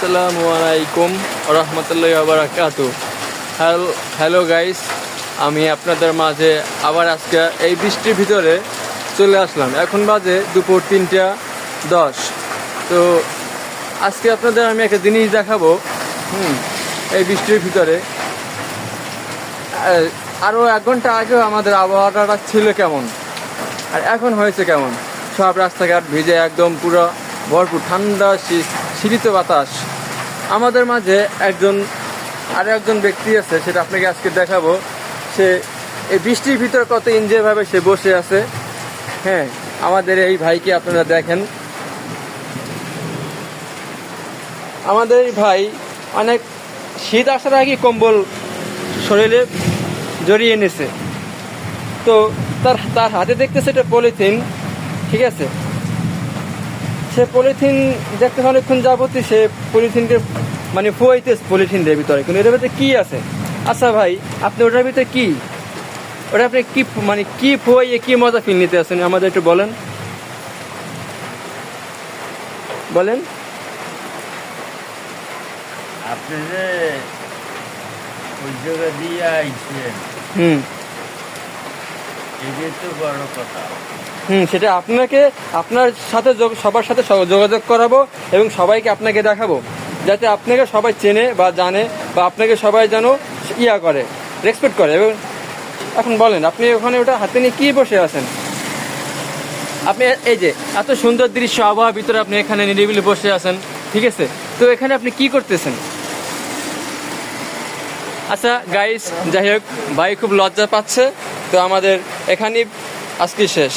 আসসালামু আলাইকুম রহমতুল্লাহি ওয়া বারাকাতুহু। হ্যালো গাইস, আমি আপনাদের মাঝে আবার আজকে এই বৃষ্টির ভিতরে চলে আসলাম। এখন বাজে দুপুর 3টা 10। তো আজকে আপনাদের আমি একটা জিনিস দেখাবো। এই বৃষ্টির ভিতরে আরও 1 ঘন্টা আগেও আমাদের আবহাওয়াটা ছিল কেমন, আর এখন হয়েছে কেমন। সব রাস্তাঘাট ভিজে একদম পুরো ভরপুর ঠান্ডা শীত বাতাস। আমাদের মাঝে আরও একজন ব্যক্তি আছে, সেটা আপনাকে আজকে দেখাবো। সে এই বৃষ্টির ভিতরে কত এনজয়ভাবে সে বসে আছে। হ্যাঁ, আমাদের এই ভাইকে আপনারা দেখেন। আমাদের এই ভাই অনেক শীত আসার আগে কম্বল শরীরে জড়িয়ে এনেছে। তো তার হাতে দেখতেছে এটা পলিথিন, ঠিক আছে। সে পলিথিন দেখতে অনেকক্ষণ যাবতীয় সে পলিথিনকে ফুয়াইতেছে পলিথিনের ভিতরে, কিন্তু এটার ভিতরে কি আছে? আচ্ছা ভাই, আপনি ওটার ভিতরে কি আপনি কি ফুয়াইয়ে কি মজা ফিল নিতে আছেন আমাদের একটু বলেন। আপনি যে ওই জায়গা দিয়ে আইছেন, এটাই তো বড় কথা। সেটা আপনার সাথে সবার সাথে যোগাযোগ করাবো এবং সবাইকে আপনাকে দেখাবো, যাতে আপনাকে সবাই চেনে বা জানে, বা আপনাকে সবাই যেন করে, রেসপেক্ট করে। এবং এখন বলেন, আপনি ওখানে ওটা হাতে নিয়ে কি বসে আছেন? আপনি এই যে এত সুন্দর দৃশ্য আবহাওয়ার ভিতরে আপনি এখানে নিরিবিলি বসে আছেন, ঠিক আছে। তো এখানে আপনি কি করতেছেন? আচ্ছা গাইস, যাই হোক, ভাই খুব লজ্জা পাচ্ছে। তো আমাদের এখানেই আজকে শেষ।